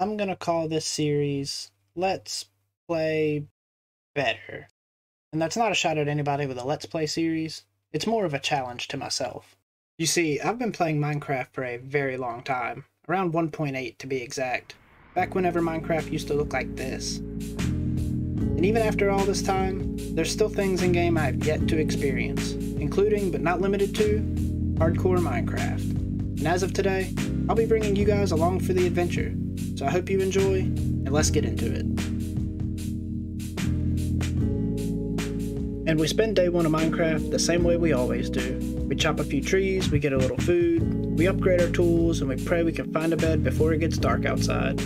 I'm gonna call this series Let's Play Better. And that's not a shot at anybody with a Let's Play series, it's more of a challenge to myself. You see, I've been playing Minecraft for a very long time, around 1.8 to be exact, back whenever Minecraft used to look like this. And even after all this time, there's still things in game I have yet to experience, including, but not limited to, hardcore Minecraft. And as of today, I'll be bringing you guys along for the adventure, so I hope you enjoy, and let's get into it. And we spend day one of Minecraft the same way we always do. We chop a few trees, we get a little food, we upgrade our tools, and we pray we can find a bed before it gets dark outside.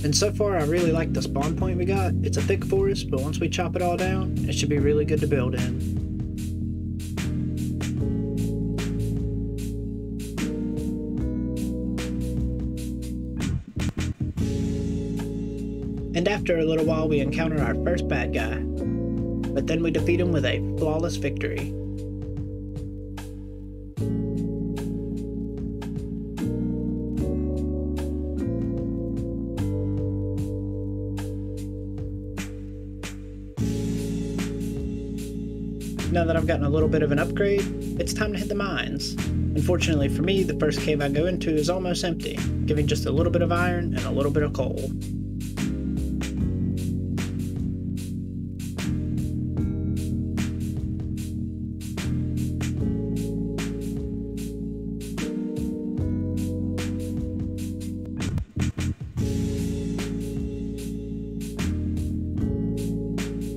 And so far I really like the spawn point we got. It's a thick forest, but once we chop it all down, it should be really good to build in. And after a little while we encounter our first bad guy, but then we defeat him with a flawless victory. Now that I've gotten a little bit of an upgrade, it's time to hit the mines. Unfortunately for me, the first cave I go into is almost empty, giving just a little bit of iron and a little bit of coal.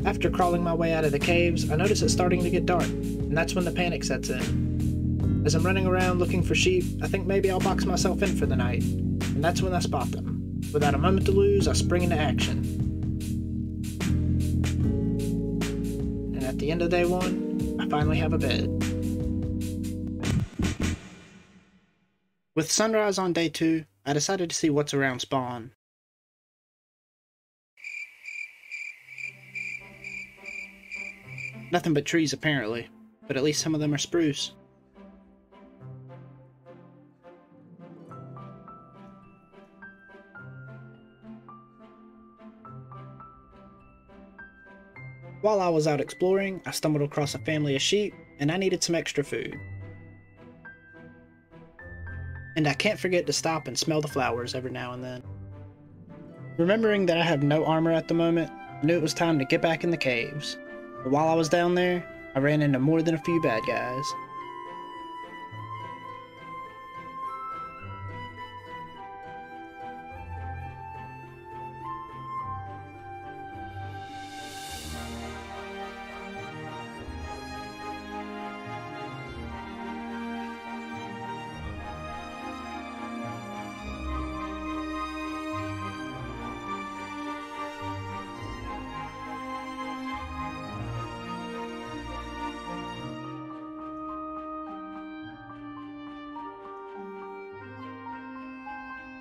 After crawling my way out of the caves, I notice it's starting to get dark, and that's when the panic sets in. As I'm running around looking for sheep, I think maybe I'll box myself in for the night, and that's when I spot them. Without a moment to lose, I spring into action. And at the end of day one, I finally have a bed. With sunrise on day 2, I decided to see what's around spawn. Nothing but trees apparently, but at least some of them are spruce. While I was out exploring, I stumbled across a family of sheep, and I needed some extra food. And I can't forget to stop and smell the flowers every now and then. Remembering that I have no armor at the moment, I knew it was time to get back in the caves. But while I was down there, I ran into more than a few bad guys.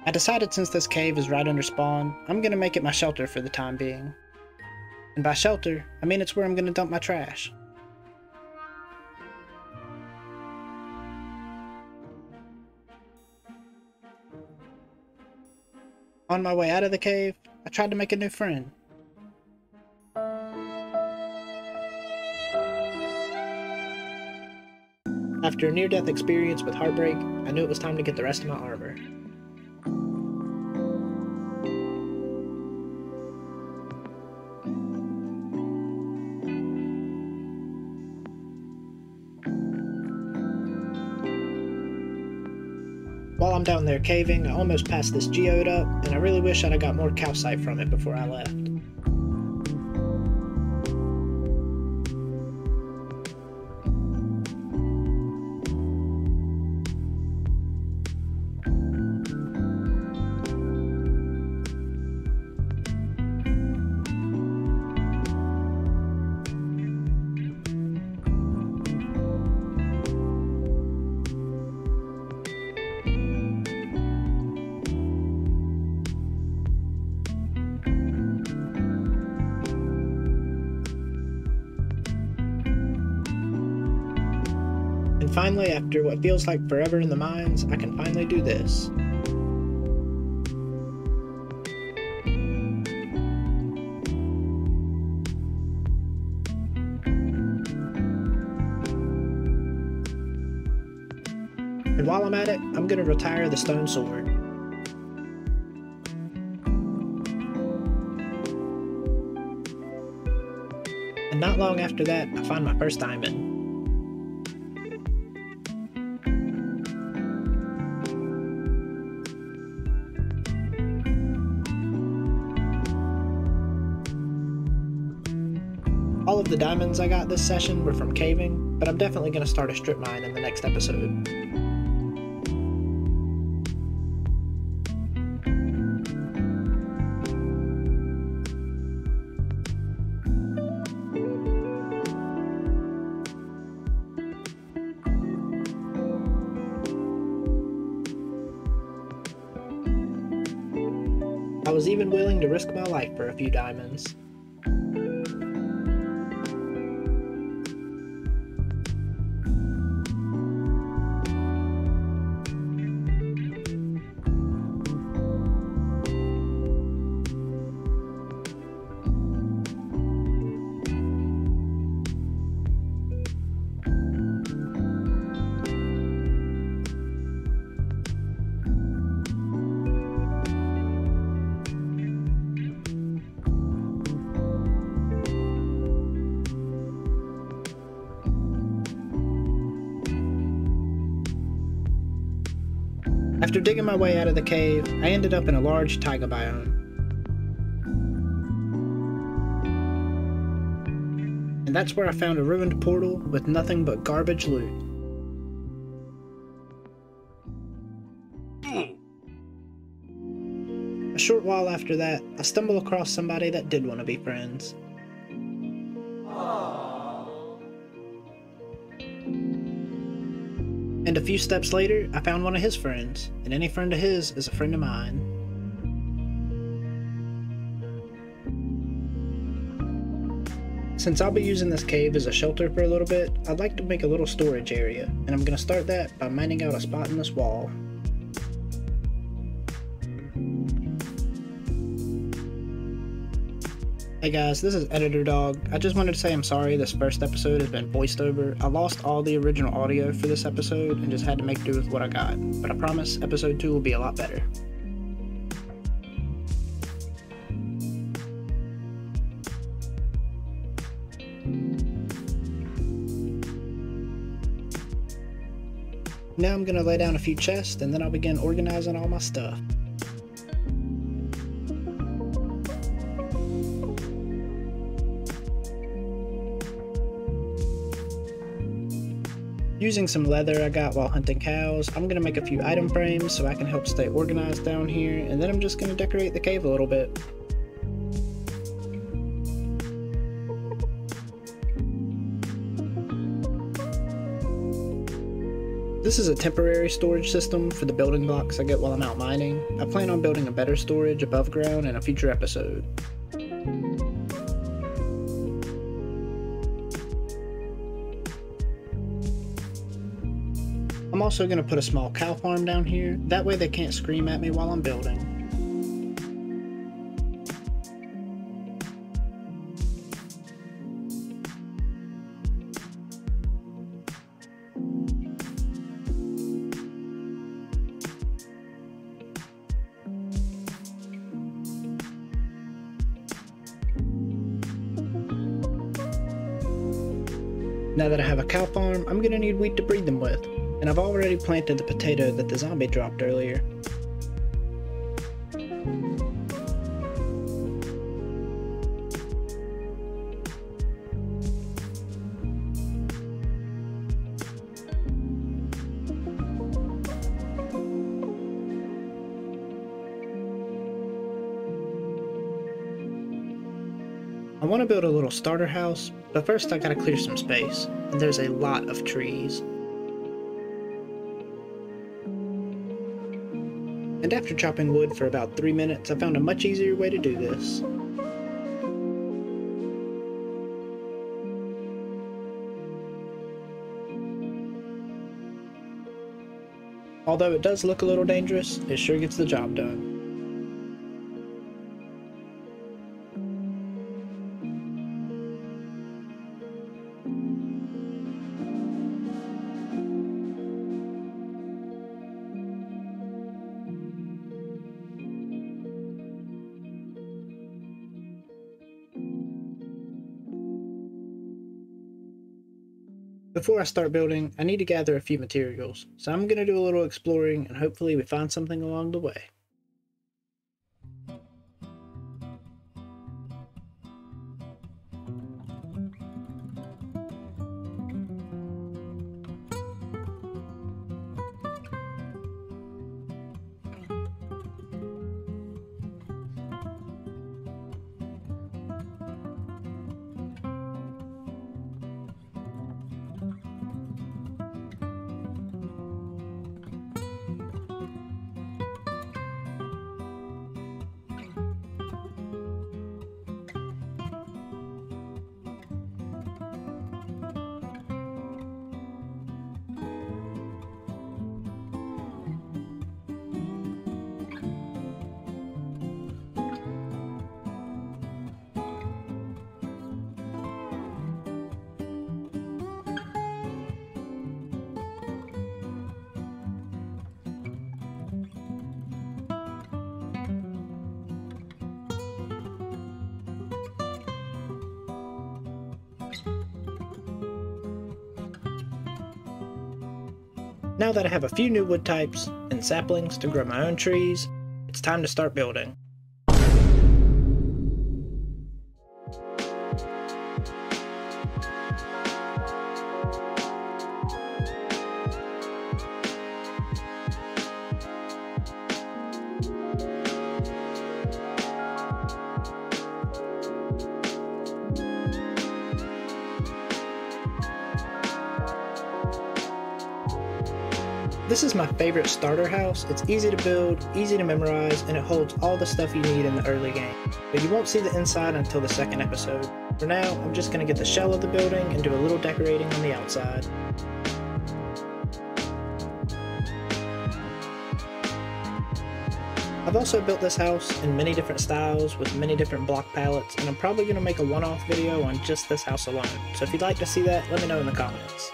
I decided since this cave is right under spawn, I'm gonna make it my shelter for the time being. And by shelter, I mean it's where I'm gonna dump my trash. On my way out of the cave, I tried to make a new friend. After a near-death experience with heartbreak, I knew it was time to get the rest of my armor. While I'm down there caving, I almost passed this geode up, and I really wish I'd have got more calcite from it before I left. And finally, after what feels like forever in the mines, I can finally do this. And while I'm at it, I'm going to retire the stone sword. And not long after that, I find my first diamond. All of the diamonds I got this session were from caving, but I'm definitely going to start a strip mine in the next episode. I was even willing to risk my life for a few diamonds. After digging my way out of the cave, I ended up in a large taiga biome. And that's where I found a ruined portal with nothing but garbage loot. A short while after that, I stumble across somebody that did want to be friends. And a few steps later, I found one of his friends, and any friend of his is a friend of mine. Since I'll be using this cave as a shelter for a little bit, I'd like to make a little storage area, and I'm going to start that by mining out a spot in this wall. Hey guys, this is Editor Dog. I just wanted to say I'm sorry this first episode has been voiced over. I lost all the original audio for this episode and just had to make do with what I got. But I promise episode 2 will be a lot better. Now I'm going to lay down a few chests and then I'll begin organizing all my stuff. Using some leather I got while hunting cows, I'm going to make a few item frames so I can help stay organized down here, and then I'm just going to decorate the cave a little bit. This is a temporary storage system for the building blocks I get while I'm out mining. I plan on building a better storage above ground in a future episode. I'm also going to put a small cow farm down here, that way they can't scream at me while I'm building. Now that I have a cow farm, I'm going to need wheat to breed them with. And I've already planted the potato that the zombie dropped earlier. I want to build a little starter house, but first I gotta clear some space, and there's a lot of trees. And after chopping wood for about 3 minutes, I found a much easier way to do this. Although it does look a little dangerous, it sure gets the job done. Before I start building, I need to gather a few materials, so I'm going to do a little exploring and hopefully we find something along the way. Now that I have a few new wood types and saplings to grow my own trees, it's time to start building. This is my favorite starter house. It's easy to build, easy to memorize, and it holds all the stuff you need in the early game. But you won't see the inside until the second episode. For now, I'm just going to get the shell of the building and do a little decorating on the outside. I've also built this house in many different styles with many different block palettes, and I'm probably going to make a one-off video on just this house alone. So if you'd like to see that, let me know in the comments.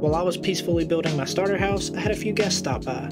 While I was peacefully building my starter house, I had a few guests stop by.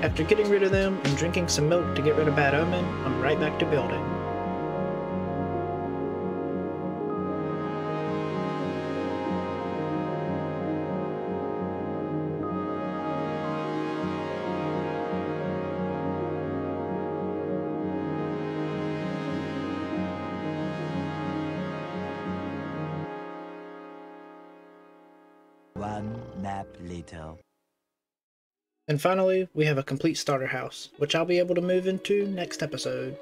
After getting rid of them and drinking some milk to get rid of bad omen, I'm right back to building. One nap later. And finally, we have a complete starter house, which I'll be able to move into next episode.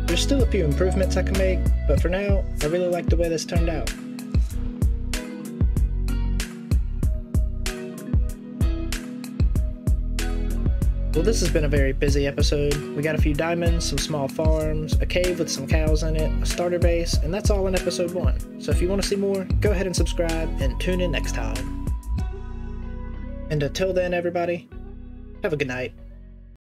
There's still a few improvements I can make, but for now, I really like the way this turned out. Well, this has been a very busy episode. We got a few diamonds, some small farms, a cave with some cows in it, a starter base, and that's all in episode 1. So if you want to see more, go ahead and subscribe and tune in next time. And until then, everybody, have a good night.